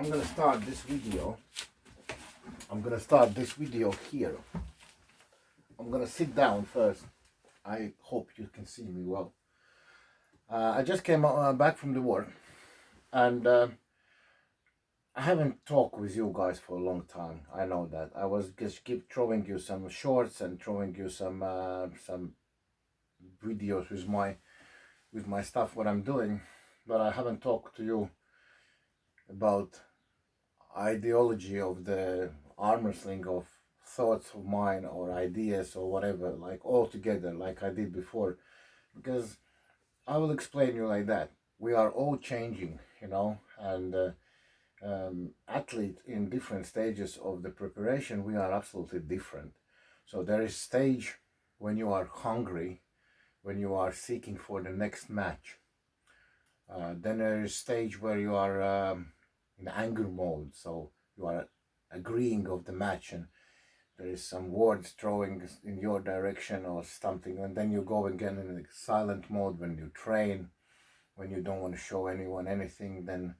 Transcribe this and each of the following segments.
I'm gonna start this video. I'm gonna start this video here. I'm gonna sit down first. I hope you can see me well. I just came back from the work, and I haven't talked with you guys for a long time. I know that. I was just keep throwing you some shorts and throwing you some videos with my stuff, what I'm doing, but I haven't talked to you about ideology of the arm wrestling, of thoughts of mine or ideas or whatever, like all together, like I did before, because I will explain you like that. We are all changing, and athlete in different stages of the preparation, we are absolutely different. So there is stage when you are hungry, when you are seeking for the next match. Then there is stage where you are in anger mode, so you are agreeing of the match and there is some words throwing in your direction or something, and then you go again in a silent mode when you train, when you don't want to show anyone anything. Then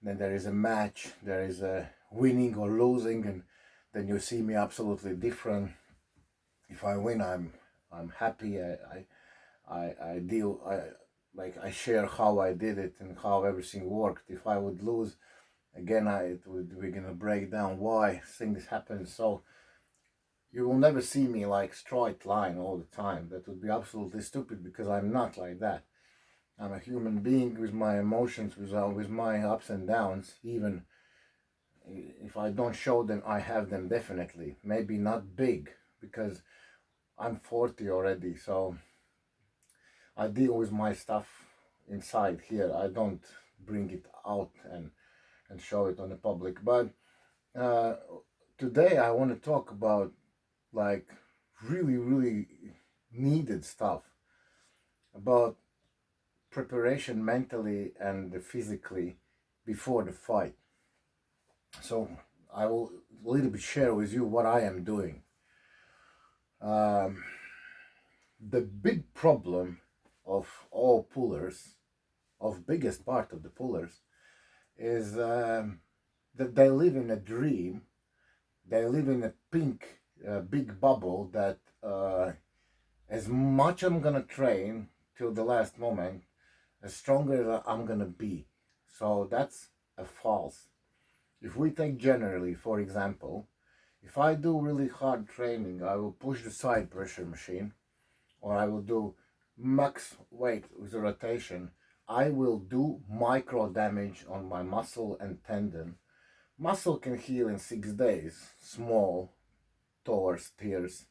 there is a match, there is a winning or losing, and then you see me absolutely different. If I win, I'm happy. I deal, I share how I did it and how everything worked. If I would lose again, we're gonna break down why things happen. So you will never see me like straight line all the time. That would be absolutely stupid, because I'm not like that. I'm a human being with my emotions, with my ups and downs. Even if I don't show them, I have them definitely. Maybe not big, because I'm 40 already, so I deal with my stuff inside here. I don't bring it out and show it on the public. But today I want to talk about like really needed stuff, about preparation mentally and physically before the fight. So I will a little bit share with you what I am doing. The big problem of all pullers, of biggest part of the pullers, is that they live in a dream. They live in a pink big bubble that as much I'm gonna train till the last moment, as stronger I'm gonna be. So that's a false. If we take generally, for example, if I do really hard training, I will push the side pressure machine, or I will do max weight with a rotation. I will do micro damage on my muscle and tendon. Muscle can heal in 6 days, small tears.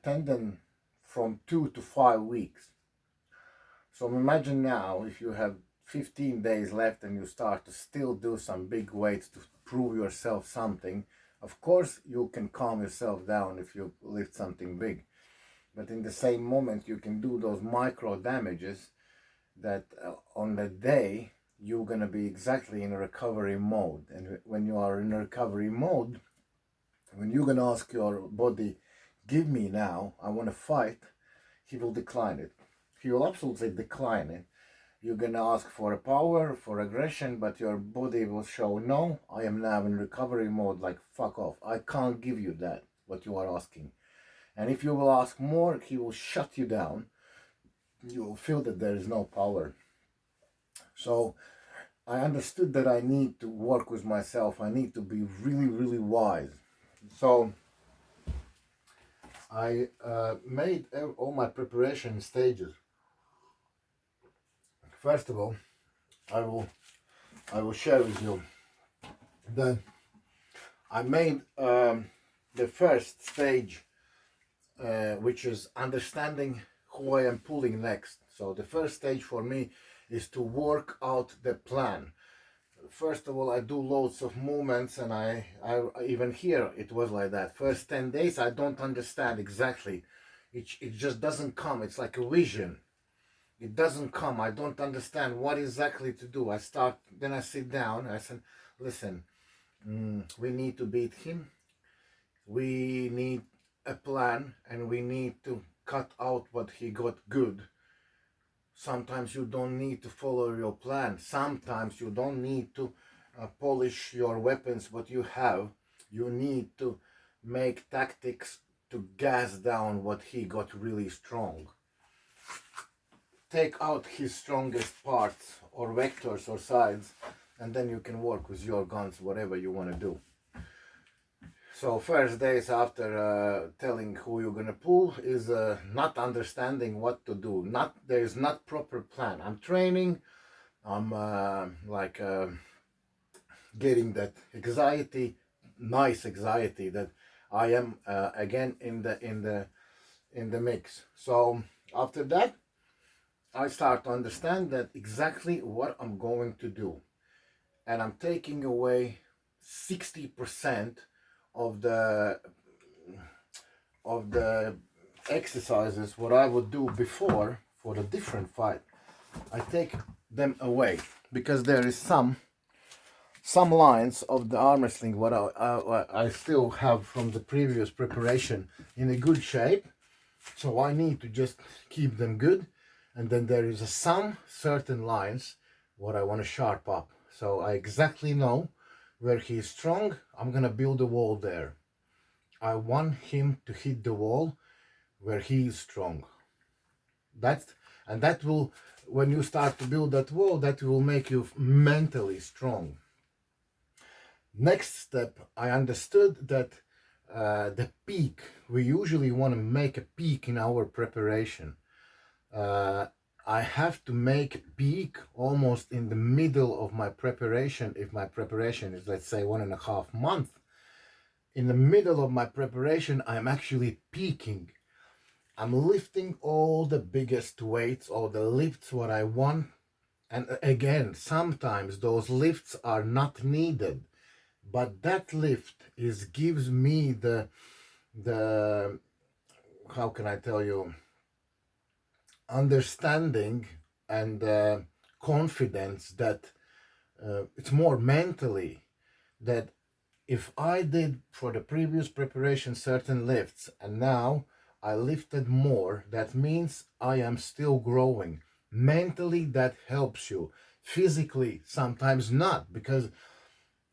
Tendon from 2 to 5 weeks. So imagine now, if you have 15 days left and you start to still do some big weights to prove yourself something, of course you can calm yourself down if you lift something big. But in the same moment, you can do those micro damages that on the day you're going to be exactly in a recovery mode. And when you are in a recovery mode, when you're going to ask your body, give me now, I want to fight, he will decline it. He will absolutely decline it. You're going to ask for a power, for aggression, but your body will show, no, I am now in recovery mode, like fuck off. I can't give you that, what you are asking. And if you will ask more, he will shut you down. You will feel that there is no power. So I understood that I need to work with myself. I need to be really wise. So I made all my preparation stages. First of all, I will share with you that I made the first stage, which is understanding who I am pulling next. So the first stage for me is to work out the plan. First of all, I do loads of movements, and I even here it was like that. First 10 days I don't understand exactly. It just doesn't come. It's like a vision. It doesn't come. I don't understand what exactly to do. Then I sit down. I said, listen, we need to beat him. We need a plan, and we need to cut out what he got good. Sometimes you don't need to follow your plan. Sometimes you don't need to polish your weapons, what you have, you need to make tactics to gas down what he got really strong. Take out his strongest parts or vectors or sides, and then you can work with your guns, whatever you want to do. So first days after telling who you're gonna pull is not understanding what to do. There is not proper plan. I'm training. I'm getting that anxiety, nice anxiety that I am again in the mix. So after that, I start to understand that exactly what I'm going to do, and I'm taking away 60% of the exercises what I would do before for the different fight. I take them away because there is some lines of the arm wrestling what I still have from the previous preparation in a good shape, so I need to just keep them good. And then there is some certain lines what I want to sharp up, so I exactly know where he is strong. I'm gonna build a wall there. I want him to hit the wall where he is strong. That will, when you start to build that wall, that will make you mentally strong. Next step, I understood that the peak, we usually want to make a peak in our preparation. I have to make peak almost in the middle of my preparation. If my preparation is, let's say, 1.5 months, in the middle of my preparation, I'm actually peaking. I'm lifting all the biggest weights, all the lifts what I want. And again, sometimes those lifts are not needed, but that lift gives me the how can I tell you, understanding and confidence that it's more mentally that if I did for the previous preparation certain lifts and now I lifted more, that means I am still growing. Mentally, that helps you. Physically, sometimes not, because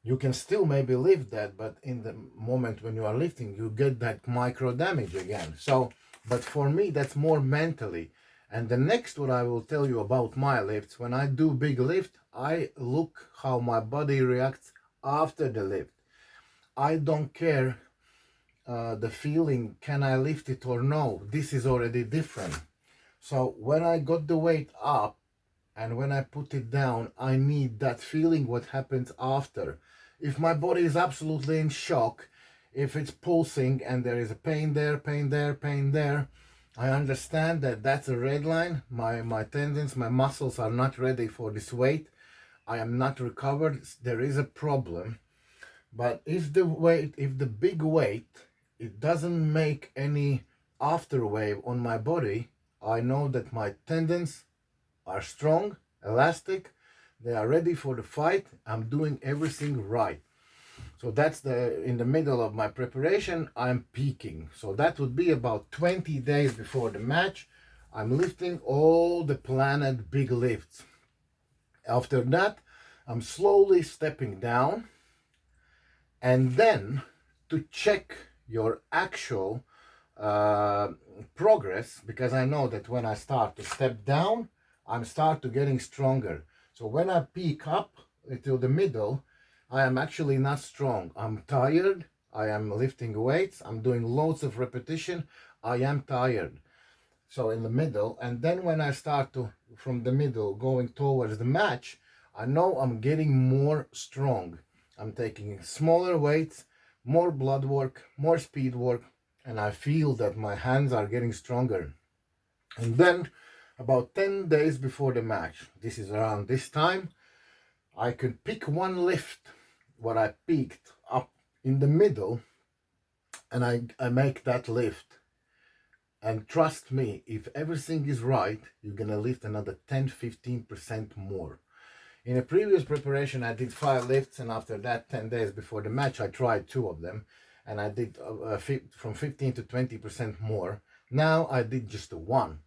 you can still maybe lift that, but in the moment when you are lifting, you get that micro damage again. So, but for me, that's more mentally. And the next what I will tell you about my lifts, when I do big lift, I look how my body reacts after the lift. I don't care the feeling, can I lift it or no? This is already different. So when I got the weight up and when I put it down, I need that feeling what happens after. If my body is absolutely in shock, if it's pulsing and there is a pain there, pain there, pain there, I understand that that's a red line. My tendons, my muscles are not ready for this weight. I am not recovered. There is a problem. But if the big weight, it doesn't make any afterwave on my body, I know that my tendons are strong, elastic, they are ready for the fight. I'm doing everything right. So that's in the middle of my preparation, I'm peaking. So that would be about 20 days before the match. I'm lifting all the planned big lifts. After that, I'm slowly stepping down. And then to check your actual progress, because I know that when I start to step down, I'm start to getting stronger. So when I peak up till the middle, I am actually not strong. I'm tired. I am lifting weights. I'm doing loads of repetition. I am tired. So in the middle, and then when I start to, from the middle, going towards the match, I know I'm getting more strong. I'm taking smaller weights, more blood work, more speed work, and I feel that my hands are getting stronger. And then about 10 days before the match, this is around this time, I can pick one lift, what I peaked up in the middle, and I make that lift. And trust me, if everything is right, you're gonna lift another 10-15% more. In a previous preparation, I did 5 lifts, and after that, 10 days before the match, I tried 2 of them, and I did from 15 to 20% more. Now I did just 1.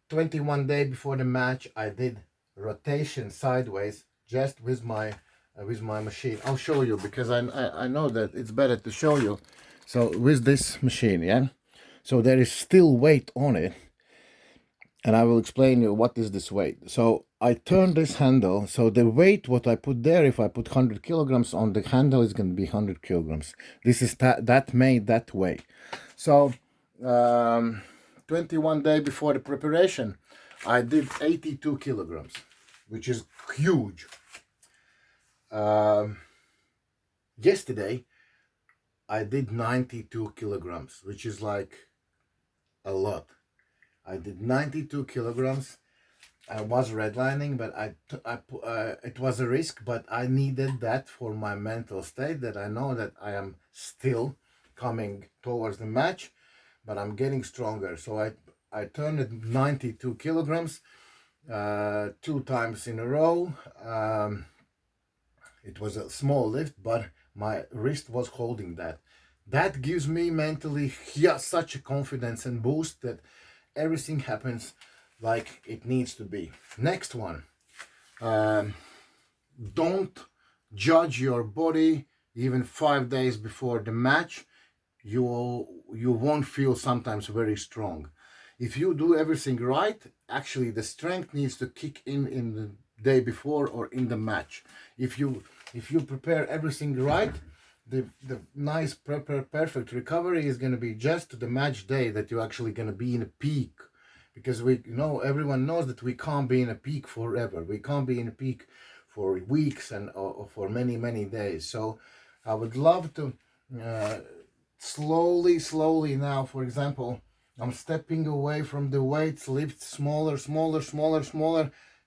21 days before the match, I did rotation sideways just with my machine. I'll show you because I know that it's better to show you. So with this machine, yeah, so there is still weight on it, and I will explain you what is this weight. So I turn this handle, so the weight what I put there, if I put 100 kilograms on the handle, is going to be 100 kilograms. This is that made that way. So 21 days before the preparation, I did 82 kilograms, which is huge. Yesterday I did 92 kilograms, which is like a lot. I did 92 kilograms. I was redlining, but it was a risk, but I needed that for my mental state, that I know that I am still coming towards the match, but I'm getting stronger. So I turned it 92 kilograms 2 times in a row. It was a small lift, but my wrist was holding that. That gives me mentally, yeah, such a confidence and boost that everything happens like it needs to be. Next one, don't judge your body even 5 days before the match. You won't feel sometimes very strong. If you do everything right, actually the strength needs to kick in the day before or in the match. If you prepare everything right, the nice perfect recovery is going to be just the match day that you're actually going to be in a peak. Because we know, everyone knows that we can't be in a peak forever. We can't be in a peak for weeks and or for many days. So I would love to slowly now, for example, I'm stepping away from the weights, lift smaller,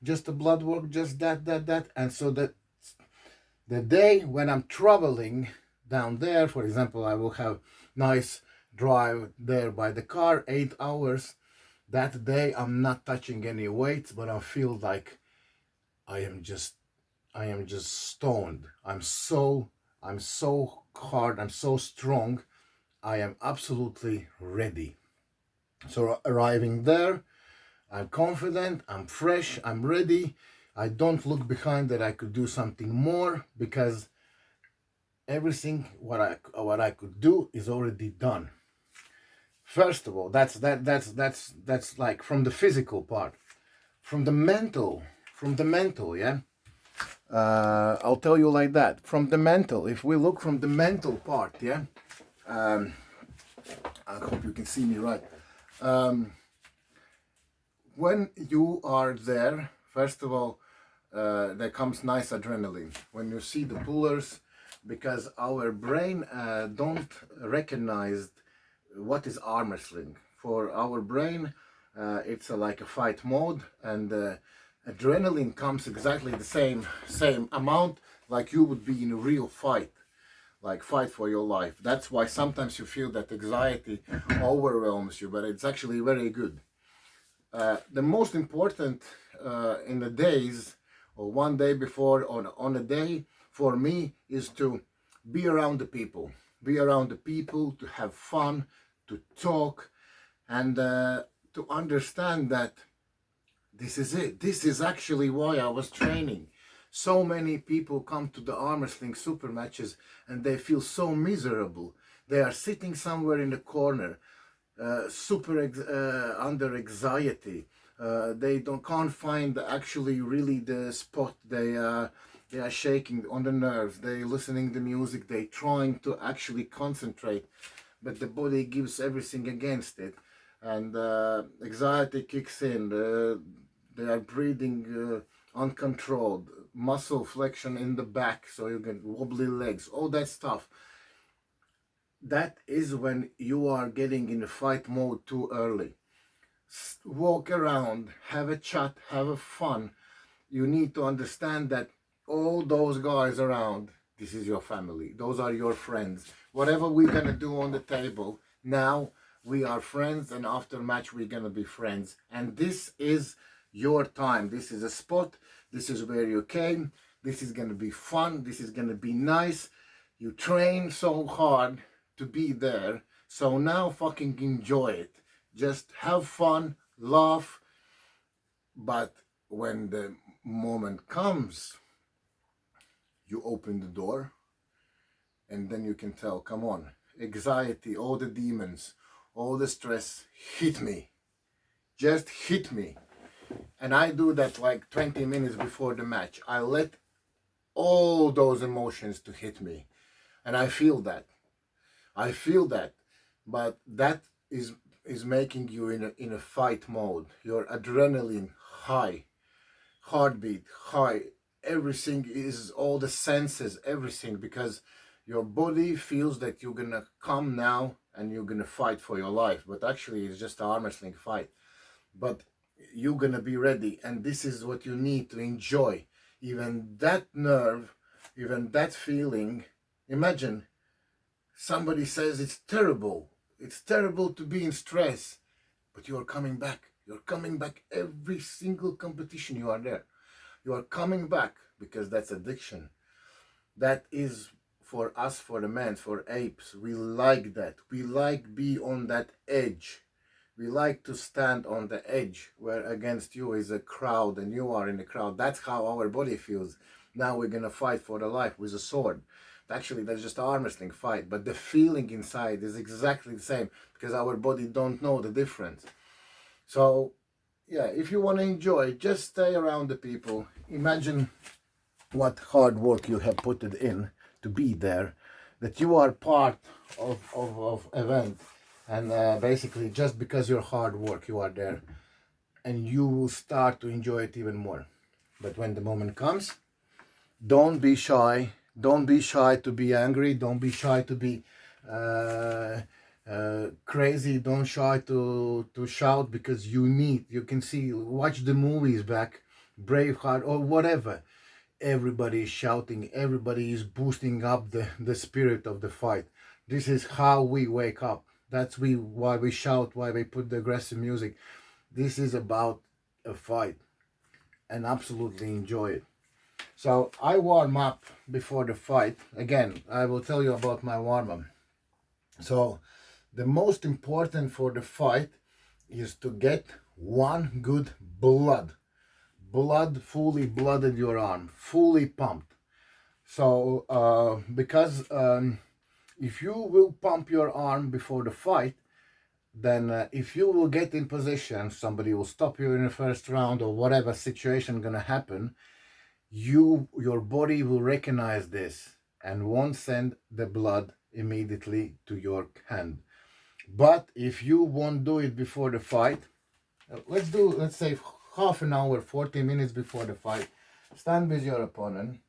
just the blood work, just that. And so that the day when I'm traveling down there, for example, I will have nice drive there by the car, 8 hours. That day I'm not touching any weights, but I feel like I am just stoned. I'm so hard, I'm so strong. I am absolutely ready. So arriving there, I'm confident, I'm fresh, I'm ready. I don't look behind that I could do something more, because everything what I could do is already done. First of all, that's like from the physical part. From the mental, yeah. I'll tell you like that. From the mental, if we look from the mental part, yeah. I hope you can see me right. When you are there, first of all, there comes nice adrenaline when you see the pullers, because our brain don't recognize what is arm wrestling. For our brain, it's like a fight mode, and adrenaline comes exactly the same amount like you would be in a real fight, like fight for your life. That's why sometimes you feel that anxiety overwhelms you, but it's actually very good. The most important in the days, or one day before, on a day, for me, is to be around the people. Be around the people, to have fun, to talk, and to understand that this is it. This is actually why I was training. So many people come to the arm wrestling super matches and they feel so miserable. They are sitting somewhere in the corner, under anxiety. They can't find actually really the spot. They are shaking on the nerves. They listening to music. They trying to actually concentrate, but the body gives everything against it, and anxiety kicks in. They are breathing uncontrolled, muscle flexion in the back, so you get wobbly legs, all that stuff. That is when you are getting in the fight mode too early. Walk around, have a chat, have a fun. You need to understand that all those guys around, this is your family. Those are your friends. Whatever we're gonna do on the table, now we are friends, and after match we're gonna be friends. And this is your time. This is a spot. This is where you came. This is gonna be fun. This is gonna be nice. You train so hard to be there, so now fucking enjoy it. Just have fun, laugh. But when the moment comes, you open the door, and then you can tell, come on, anxiety, all the demons, all the stress, hit me, just hit me. And I do that like 20 minutes before the match. I let all those emotions to hit me, and I feel that. But that is making you in a fight mode. Your adrenaline high, heartbeat high, everything is, all the senses, everything, because your body feels that you're gonna come now and you're gonna fight for your life, but actually it's just an arm wrestling fight. But you're gonna be ready, and this is what you need to enjoy. Even that nerve, even that feeling. Imagine somebody says it's terrible to be in stress, but you are coming back. You're coming back every single competition. You are there. You are coming back, because that's addiction. That is for us, for the men, for apes. We like that. We like be on that edge. We like to stand on the edge where against you is a crowd and you are in the crowd. That's how our body feels. Now we're gonna fight for the life with a sword. Actually, that's just an arm wrestling fight, but the feeling inside is exactly the same, because our body don't know the difference. So yeah, if you want to enjoy, just stay around the people. Imagine what hard work you have put it in to be there, that you are part of event, and basically just because you're hard work you are there, and you will start to enjoy it even more. But when the moment comes, don't be shy. Don't be shy to be angry. Don't be shy to be crazy. Don't shy to shout, because you can see, watch the movies back, Braveheart or whatever. Everybody is shouting. Everybody is boosting up the spirit of the fight. This is how we wake up. That's why we shout, why we put the aggressive music. This is about a fight, and absolutely enjoy it. So I warm up before the fight. Again, I will tell you about my warm-up. So the most important for the fight is to get one good blood, fully blooded your arm, fully pumped. So because if you will pump your arm before the fight, then if you will get in position, somebody will stop you in the first round or whatever situation gonna happen, your body will recognize this and won't send the blood immediately to your hand. But if you won't do it before the fight, let's say half an hour, 40 minutes before the fight, stand with your opponent,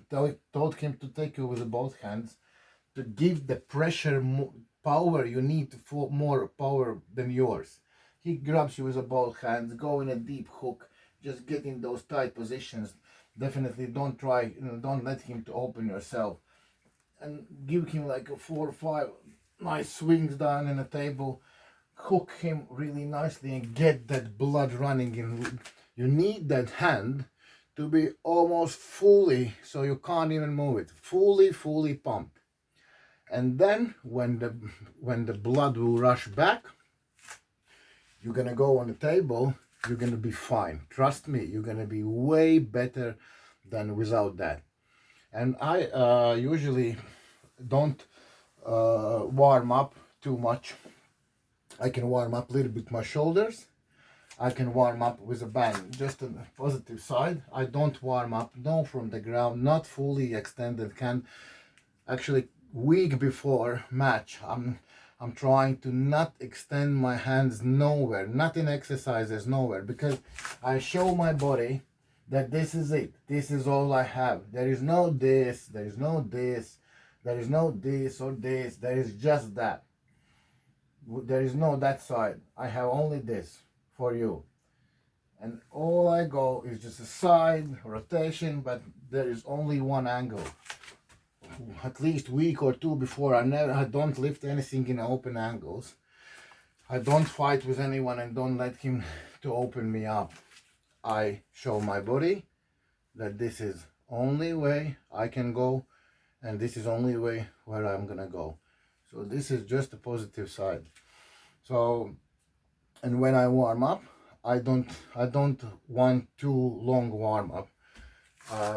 told him to take you with both hands, to give the pressure power you need for more power than yours. He grabs you with both hands, go in a deep hook, just get in those tight positions. Definitely don't try, don't let him to open yourself, and give him like a 4 or 5 nice swings down in the table. Hook him really nicely and get that blood running in. You need that hand to be almost fully, so you can't even move it, fully pumped. And then when the blood will rush back, you're gonna go on the table, you're gonna be fine. Trust me, you're gonna be way better than without that. And I usually don't warm up too much. I can warm up a little bit my shoulders. I can warm up with a bang, just on the positive side. I don't warm up, no, from the ground, not fully extended. Can actually, week before match, I'm trying to not extend my hands nowhere, not in exercises, nowhere, because I show my body that this is it. This is all I have. There is no this, there is no this, there is no this or this. There is just that. There is no that side. I have only this for you. And all I go is just a side rotation, but there is only one angle. At least week or two before, I don't lift anything in open angles. I don't fight with anyone and don't let him to open me up. I show my body that this is only way I can go, and this is only way where I'm gonna go. So this is just the positive side. So, and when I warm up, I don't want too long warm up.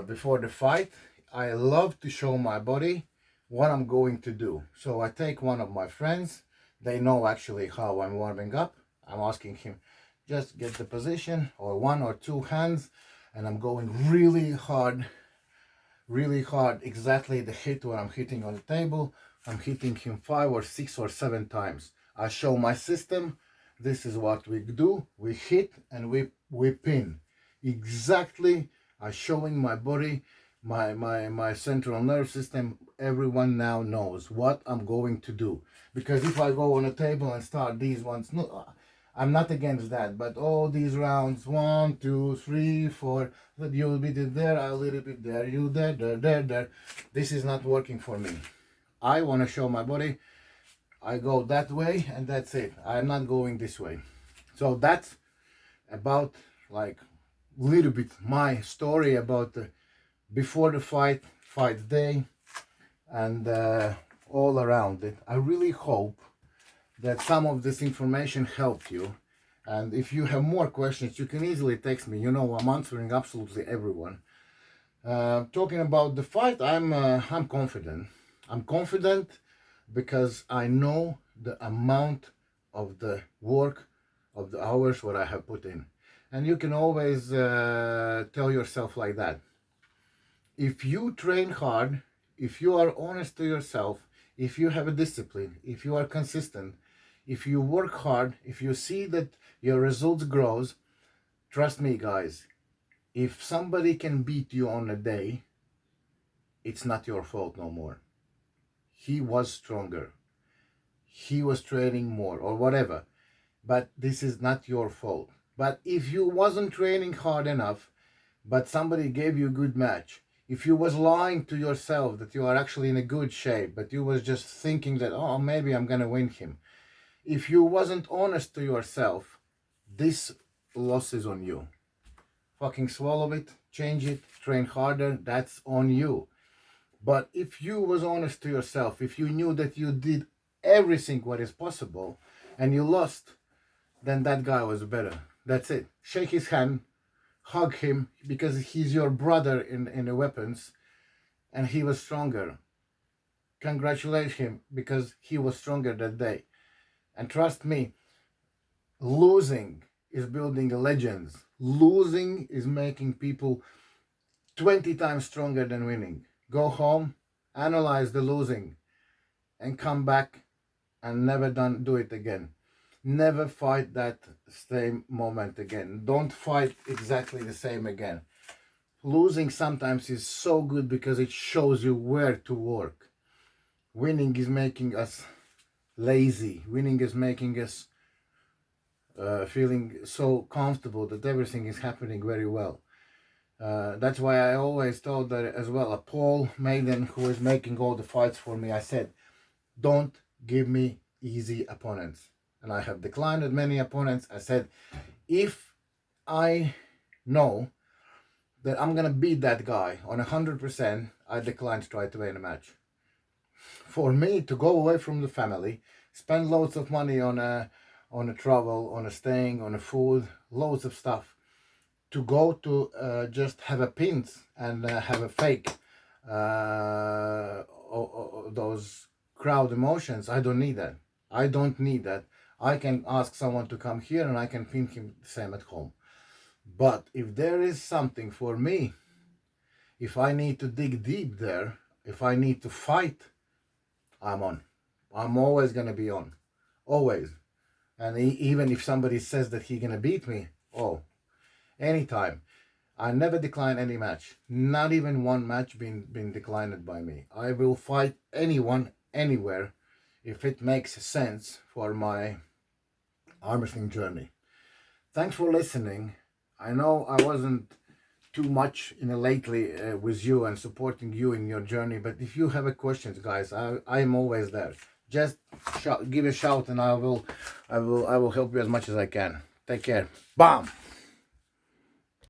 Before the fight, I love to show my body what I'm going to do. So I take one of my friends. They know actually how I'm warming up. I'm asking him, just get the position, or one or two hands, and I'm going really hard, exactly the hit where I'm hitting on the table. I'm hitting him 5 or 6 or 7 times. I show my system. This is what we do. We hit and we pin. Exactly. I'm showing my body, my central nerve system. Everyone now knows what I'm going to do. Because if I go on a table and start these ones, no, I'm not against that, but all these rounds, 1, 2, 3, 4, you'll be there, a little bit there, you there. This is not working for me. I want to show my body. I go that way and that's it. I'm not going this way. So that's about like little bit my story about the before the fight day, and all around it. I really hope that some of this information helped you. And if you have more questions, you can easily text me. You know, I'm answering absolutely everyone. Talking about the fight, I'm confident. I'm confident because I know the amount of the work, of the hours what I have put in. And you can always tell yourself like that. If you train hard, if you are honest to yourself, if you have a discipline, if you are consistent, if you work hard, if you see that your results grows, trust me guys, if somebody can beat you on a day, it's not your fault no more. He was stronger. He was training more or whatever. But this is not your fault. But if you wasn't training hard enough, but somebody gave you a good match, if you was lying to yourself that you are actually in a good shape, but you was just thinking that, oh, maybe I'm gonna win him. If you wasn't honest to yourself, this loss is on you. Fucking swallow it, change it, train harder, that's on you. But if you was honest to yourself, if you knew that you did everything what is possible and you lost, then that guy was better. That's it. Shake his hand, hug him, because he's your brother in the weapons and he was stronger. Congratulate him because he was stronger that day. And trust me, losing is building legends. Losing is making people 20 times stronger than winning. Go home, analyze the losing, and come back and never do it again. Never fight that same moment again. Don't fight exactly the same again. Losing sometimes is so good because it shows you where to work. Winning is making us lazy. Winning is making us feeling so comfortable that everything is happening very well. That's why I always told that as well. Paul Maiden, who is making all the fights for me, I said, don't give me easy opponents. And I have declined many opponents. I said, if I know that I'm gonna beat that guy on 100%, I decline to try to win a match. For me to go away from the family, spend loads of money on a travel, on a staying, on a food, loads of stuff, to go to just have a pins and have a fake those crowd emotions. I don't need that. I don't need that. I can ask someone to come here and I can pin him the same at home. But if there is something for me, if I need to dig deep there, if I need to fight, I'm on. I'm always going to be on. Always. And even if somebody says that he's going to beat me, oh, anytime. I never decline any match. Not even one match been declined by me. I will fight anyone, anywhere, if it makes sense for my arm wrestling journey. Thanks for listening. I know I wasn't too much lately with you and supporting you in your journey, but if you have a questions, guys, I am always there. Just give a shout and I will help you as much as I can. Take care. Bam.